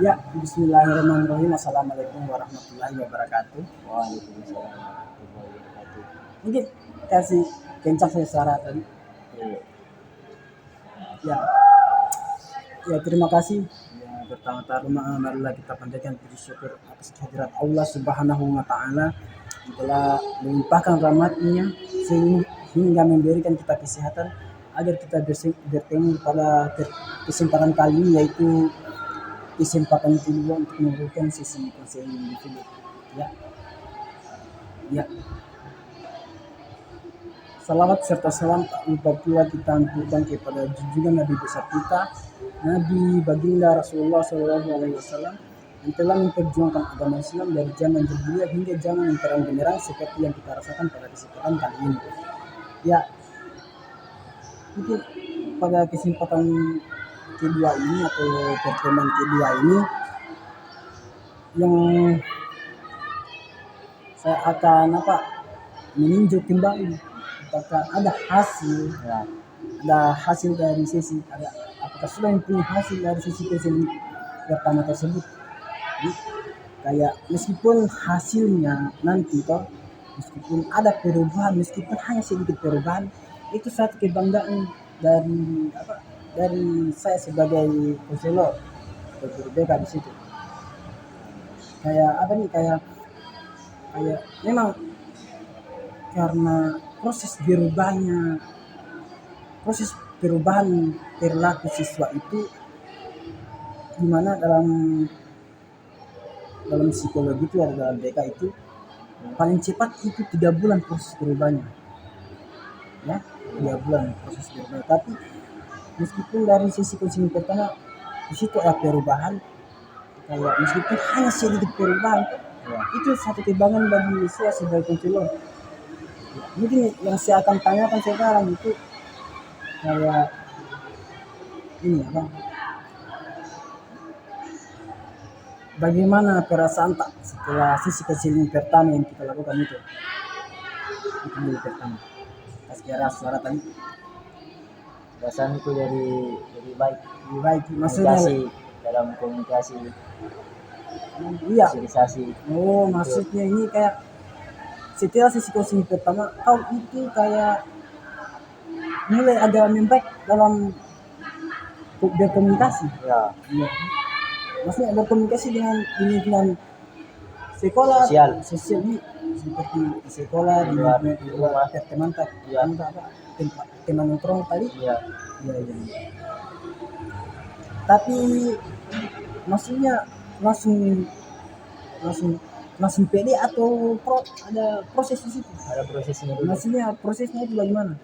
Ya, bismillahirrahmanirrahim. Assalamualaikum warahmatullahi wabarakatuh. Waalaikumsalam warahmatullahi wabarakatuh. Mungkin kasih kencang saya suara tadi. Iya. Ya, ya terima kasih. Ya, pertama-tama marilah kita panjatkan puji syukur atas kehadirat Allah Subhanahu wa taala yang telah melimpahkan rahmat-Nya sehingga memberikan kita kesehatan agar kita bertemu pada kesempatan kali ini, yaitu kesempatan kedua untuk memberikan sesi konseling individu. Ya, ya. Salawat serta salam tak lupa pula kita haturkan kepada junjungan Nabi besar kita, Nabi Baginda Rasulullah SAW, yang telah memperjuangkan agama Islam dari zaman jahiliyah hingga zaman yang terang benderang seperti yang kita rasakan pada kesempatan kali ini. Ya, mungkin pada kesempatan kedua ini atau pertemuan kedua ini yang saya akan meninjau kembali apakah ada hasil dari sesi, apakah sudah mempunyai hasil dari sesi pertama tersebut. Jadi, kayak meskipun hasilnya nanti meskipun ada perubahan, meskipun hanya sedikit perubahan, itu satu kebanggaan dari saya sebagai konselor atau guru BK di situ. Kayak memang karena proses perubahan perilaku siswa itu dimana dalam psikologi itu atau dalam BK itu paling cepat itu 3 bulan proses perubahannya, ya 3 bulan proses perubahan. Tapi meskipun dari sisi konseling pertama di situ ada perubahan, kayak meskipun hanya sedikit perubahan, itu satu kebanggaan bagi saya sebagai konselor. Mungkin yang saya akan tanyakan sekarang itu kayak ini bagaimana perasaan tak setelah sesi konseling pertama yang kita lakukan itu dulu pertama pas kira suara tadi Perasaanku dari baik maksudnya dalam komunikasi iya sosialisasi. Maksudnya ini kayak setelah sesi konseling pertama kau itu kayak mulai agak membaik dalam berkomunikasi. Ya. Maksudnya berkomunikasi dengan sekolah sosial ini seperti di sekolah, di luar teman nongkrong tadi. Iya. Tapi maksudnya langsung pede atau ada proses di situ? Ada prosesnya dulu. Maksudnya prosesnya itu bagaimana?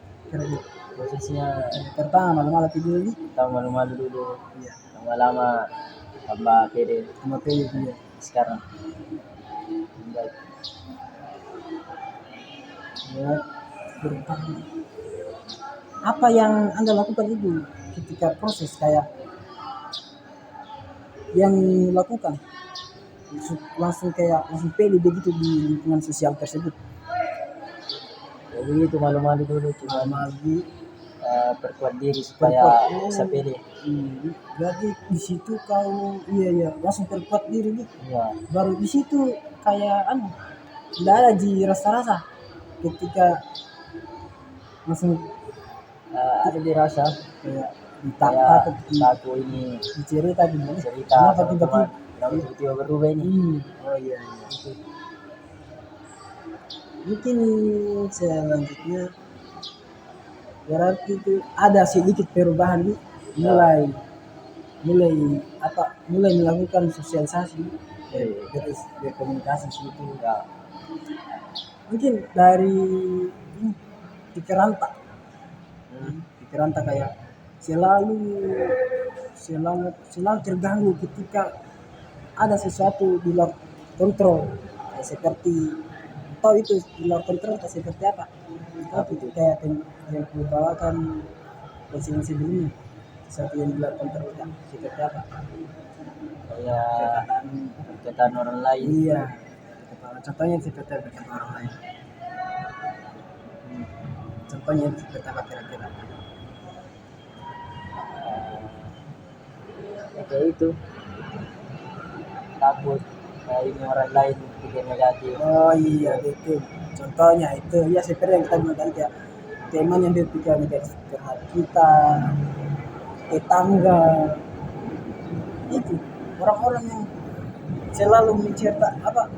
Prosesnya pertama malu-malu dulu. Iya. Lama-lama tambah pede. Iya. Sekarang baik. Ya, apa yang Anda lakukan itu ketika proses kayak yang lakukan langsung pede begitu di lingkungan sosial tersebut? Jadi itu malu-malu dulu, perkuat diri supaya bisa pede. Berarti di situ kau langsung perkuat diri gitu. Iya. Baru di situ kayak tidak ada rasa ketika langsung ada dirasa kayak takut ini cerita kenapa tiba-tiba berubah ini. Iya. Mungkin selanjutnya berarti itu ada sedikit perubahan mulai melakukan sosialisasi berkomunikasi situ. Ya. Mungkin dari pikiran tak kayak selalu terganggu ketika ada sesuatu di luar kontrol, seperti itu di luar kontrol seperti apa? Tapi itu kayak yang dibawakan konseling sebelumnya, sesuatu yang di luar kontrol seperti apa? Kayak perkataan orang lain. Iya. Contohnya seperti perkataan orang lain. Contohnya seperti apa kira-kira? kayak itu takut kayak ini orang lain pikir negatif. Oh iya gitu. Contohnya itu ya seperti yang kita bilang tadi ya, teman yang berpikir negatif terhadap kita, tetangga, itu orang-orang yang selalu mencerita apa,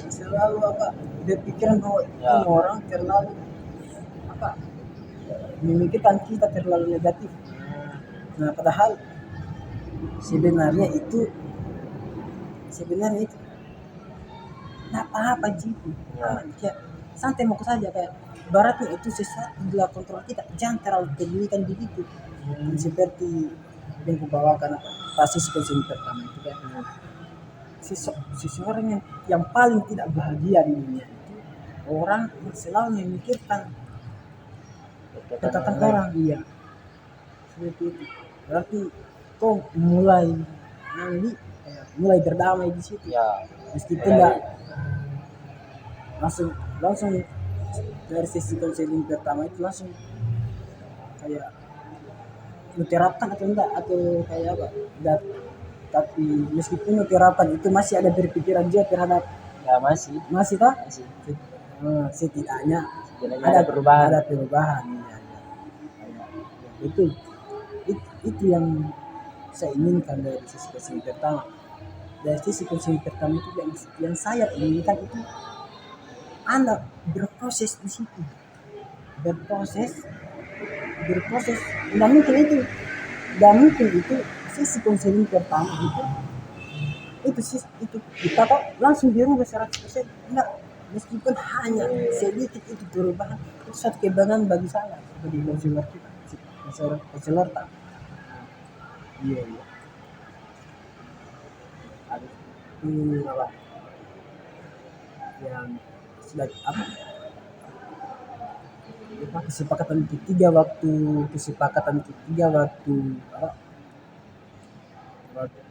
selalu apa, berpikiran bahwa Ya. ini orang terlalu apa, memikirkan kita terlalu negatif. Nah padahal sebenarnya itu nggak apa-apa gitu. Ya. Ya, santai mau saja kayak baratnya itu sesuatu di luar kontrol kita, jangan terlalu pedulikan begitu. Seperti yang kubawakan apa, pasti seperti pertama itu kan, seseorang yang paling tidak bahagia di dunia itu orang yang selalu memikirkan perkataan orang. Iya seperti itu, berarti kau mulai mulai berdamai di situ, Ya. meskipun nggak langsung langsung dari sesi konseling pertama itu langsung kayak diterapkan atau enggak atau kayak apa enggak, tapi meskipun diterapkan itu masih ada berpikiran juga terhadap Ya masih toh masih setidaknya ada perubahan. ada perubahan ya, itu itu yang saya inginkan dari sisi konseling pertama. Dari sisi konseling pertama itu yang saya inginkan itu Anda berproses di situ, berproses nggak mungkin itu sisi konseling pertama itu kita kok langsung dirubah 100%, enggak, meskipun hanya sedikit itu perubahan itu suatu kebanggaan bagi saya sebagai konselor kita, konselor tak. Iya ada apa yang sudah apa, kesepakatan ketiga waktu apa, waktu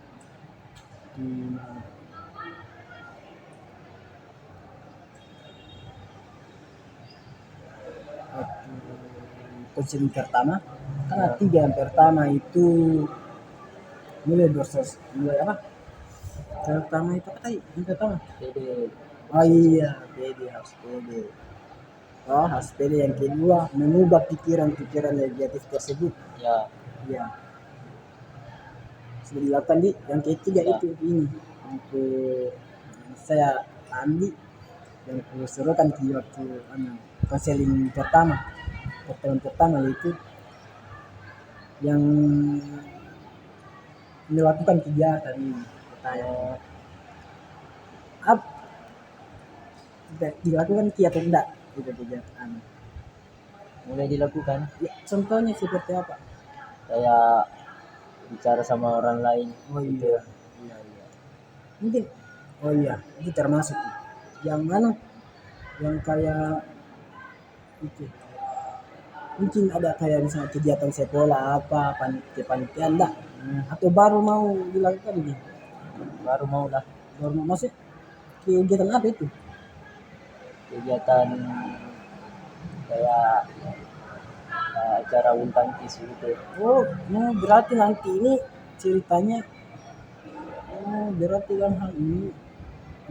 konseling pertama kan ada tiga. Yang pertama itu mulai apa, pertama itu apa tadi yang pertama? Jadi Oh iya, harus pede. Oh, harus pede. Yang kedua, mengubah pikiran-pikiran negatif tersebut. ya Ya, sudah dilakukan di. Yang ketiga Ya. itu ini untuk saya Andi yang kusuruhkan di waktu konseling pertama, pertemuan pertama yaitu yang melakukan kegiatan ini. Pertanyaan apa dilakukan atau tidak itu kegiatan? mulai dilakukan Ya, contohnya seperti apa? kayak bicara sama orang lain. Oh iya. Mungkin oh iya itu termasuk yang mana yang kayak itu mungkin ada kayak misalnya kegiatan sekolah apa panitia enggak atau baru mau dilakukan ini, Baru mau lah baru mau masuk kegiatan apa itu? kegiatan kayak acara bulu tangkis gitu. Oh berarti nanti ini ceritanya, oh berarti dalam hal ini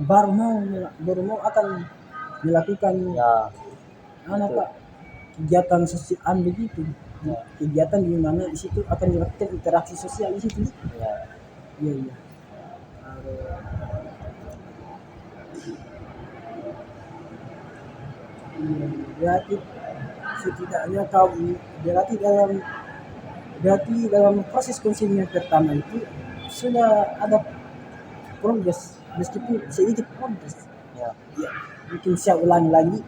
baru mau akan dilakukan Ya apa betul. Pak, kegiatan sosial begitu. Ya. Kegiatan di mana di situ akan dilakukan interaksi sosial di situ. Ya. Iya. Berarti setidaknya kau ini berarti dalam proses konseling yang pertama itu sudah ada progres meskipun sedikit progres. Ya. Ya, mungkin saya ulangi lagi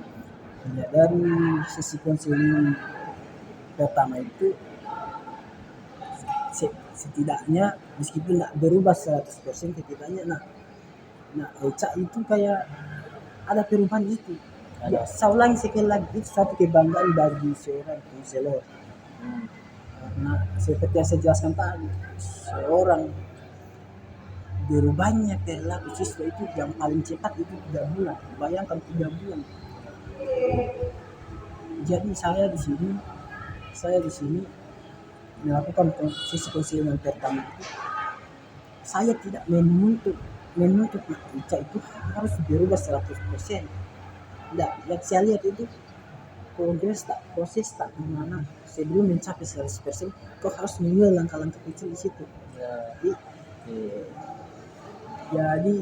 ya, dari sesi konseling pertama itu setidaknya meskipun tidak berubah 100% setidaknya nah Eca itu kayak ada perubahan itu. Ya, saya ulangi sekali lagi itu satu kebanggaan bagi seorang konselor karena seperti yang saya jelaskan tadi seorang berubahnya perilaku siswa itu yang paling cepat itu 3 bulan. Bayangkan 3 bulan. Jadi saya di sini melakukan sisi konseling yang pertama itu, saya tidak menuntut Ica itu harus berubah 100%. Tidak, yang saya lihat itu proses tak gimana sebelum mencapai 100%, kau harus memulai langkah-langkah kecil di situ. Ya. Jadi, jadi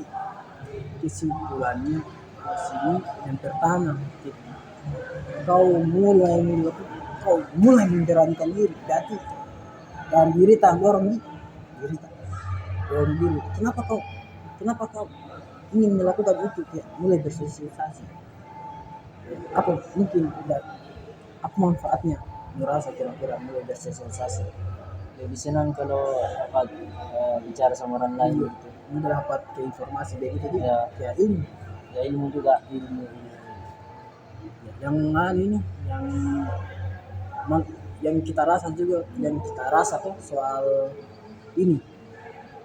kesimpulannya di sini yang pertama, kau mulai memberanikan diri, berarti dalam diri tak dorong diri tak dorong diri. Kenapa kau ingin melakukan itu? Ya, mulai bersosialisasi. Apa mungkin apa manfaatnya? Merasa kira-kira mulai bersosialisasi. Lebih senang kalau dapat bicara sama orang lain gitu. Mudah dapat ke informasi begitu Ya. ya ilmu. Ya ilmu juga ilmu. Yang ini yang kita rasa juga, yang kita rasa tuh soal ini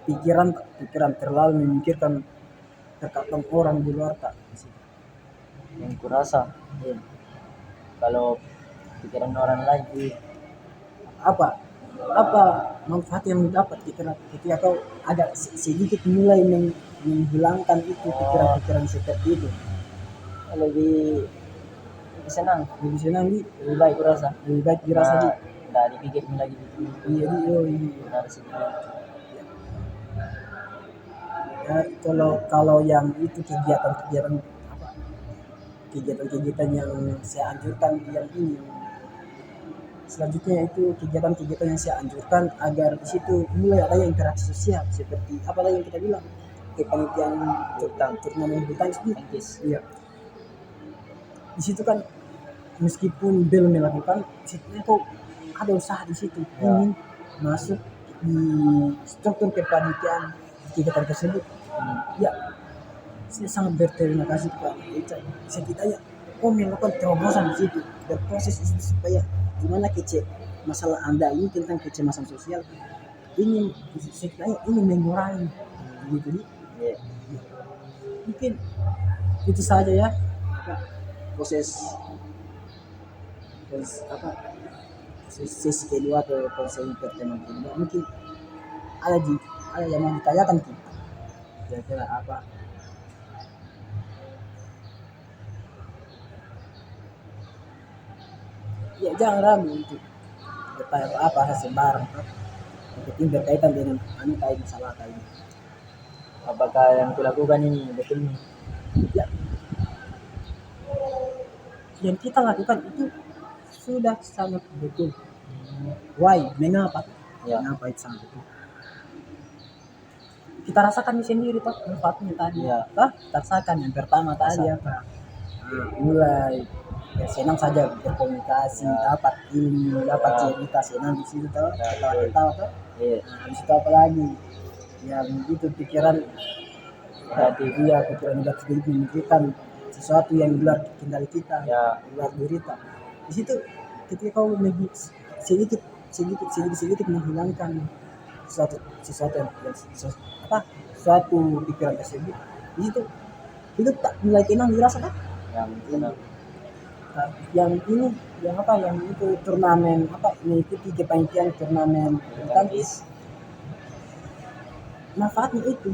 pikiran terlalu memikirkan terkadang orang di luar tak. Yang kurasa kalau pikiran orang lain apa manfaat yang didapat ketika kau ada sedikit mulai menghilangkan itu pikiran seperti itu. lebih senang lebih baik kurasa dirasa di tidak dipikir lagi gitu. iya. Benar sih. Ya, kalau yang itu kegiatan yang saya anjurkan yang ini, selanjutnya itu kegiatan yang saya anjurkan agar di situ mulai ada interaksi sosial seperti apa yang kita bilang kepanitiaan tentang turnamen bulu tangkis. Iya, di situ kan meskipun belum melakukan, sebetulnya kok ada usaha di situ ingin masuk di struktur kepanitiaan kegiatan tersebut. Ya, saya sangat berterima kasih kepada Ica. Setidaknya melakukan terobosan di situ, berproses di situ supaya gimana masalah Anda ini tentang kecemasan sosial ini setidaknya ini mengurangi gitu. Mungkin itu saja ya proses sesi kedua atau konseling pertemuan kedua. Mungkin ada yang mau ditanyakan kira-kira apa? Ya jangan ragu untuk bertanya apa sembarang. Yang penting berkaitan dengan masalah ini. Apakah yang kulakukan ini betul nih? Ya, yang kita lakukan itu sudah sangat betul. Why? Mengapa? Mengapa itu sangat betul? Kita rasakan sendiri toh manfaatnya tadi. Kita rasakan yang pertama tadi apa? Mulai senang saja berkomunikasi, dapat ilmu, dapat cerita, senang di situ toh, ketawa toh. Habis itu apa lagi? Yang itu pikiran negatif itu memikirkan sesuatu yang di luar kendali kita, di luar diri kita. Di situ ketika kau lebih sedikit menghilangkan sesuatu yang suatu pikiran tersebut, di situ itu tak mulai tenang dirasakan. Yang itu turnamen mengikuti kepanitiaan turnamen tangkis, manfaatnya itu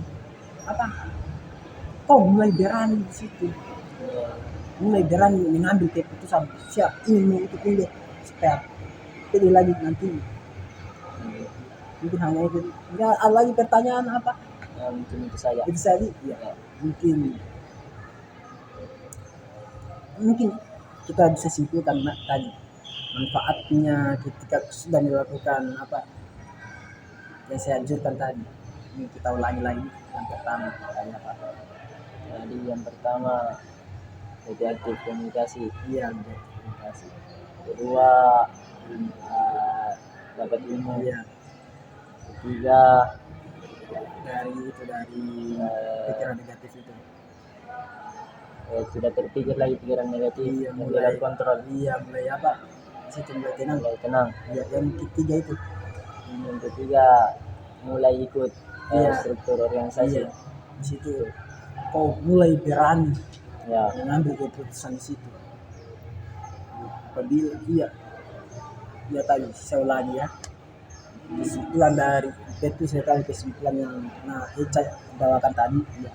kau mulai berani di situ, mulai berani mengambil keputusan siap ingin mengikuti kuliah supaya pilih lagi nanti. Mungkin hanya itu. Ada lagi pertanyaan apa? Mungkin itu saja. Ya, mungkin kita bisa simpulkan tadi manfaatnya ketika sudah melakukan yang saya anjurkan tadi. Ini kita ulangi lagi yang pertama katanya Pak. Jadi yang pertama lebih aktif komunikasi. Komunikasi. Kedua dapat ilmu. Ketiga dari pikiran negatif itu. Sudah terpikir lagi pikiran negatif, mulai kontrol. Mulai situ mulai tenang. Yang ketiga itu. Yang ketiga mulai ikut struktur organisasi. Di situ kau mulai berani mengambil keputusan di situ. Apabila tadi saya ulangi ya. kesimpulan dari itu sekali kesimpulan yang Eca bawakan tadi ya,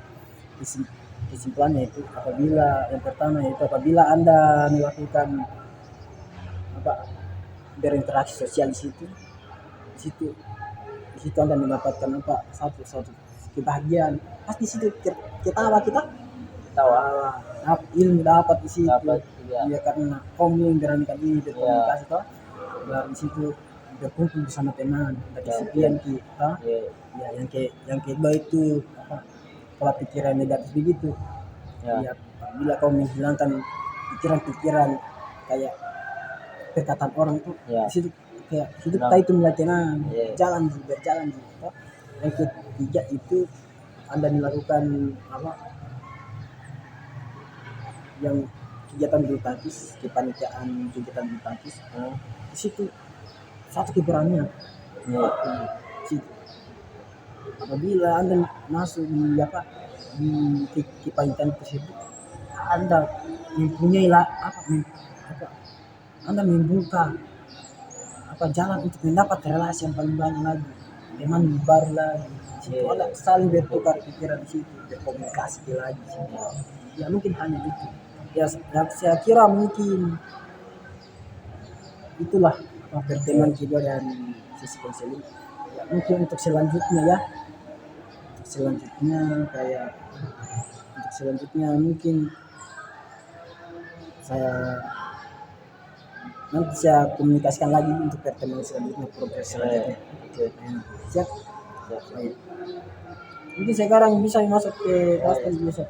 kesimpulannya itu apabila yang pertama itu apabila Anda melakukan apa berinteraksi sosial di situ di situ Anda mendapatkan apa satu kebahagiaan pasti di situ ketawa kita tawa ilmu dapat di situ dapat juga ya karena kamu yang beranikan diri berkomunikasi toh dari situ berkumpul bersama teman dari Ya. sekian kita ya ya yang kedua itu apa pola pikiran negatif begitu ya ya bila kau menghilangkan pikiran-pikiran kayak perkataan orang tuh ya di situ kayak hidup Tenang. kita itu mulai tenang Iya. jalan sih berjalan sih toh. Yang ketiga itu Anda melakukan apa yang kegiatan bulu tangkis kepanitiaan kegiatan bulu tangkis di situ satu keberanian ya di situ apabila Anda masuk di apa di kepanitiaan tersebut Anda mempunyai lah apa Anda membuka apa jalan untuk mendapat relasi yang paling banyak lagi teman baru lagi di situ Anda saling bertukar pikiran di situ berkomunikasi lagi di situ. Ya mungkin hanya itu ya saya kira mungkin itulah pertemuan kedua dari sisi konseling ya, mungkin untuk selanjutnya kayak untuk selanjutnya mungkin saya nanti saya komunikasikan lagi untuk pertemuan selanjutnya progres selanjutnya oke siap siap. baik mungkin sekarang bisa masuk ke kelas besok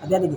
hati-hati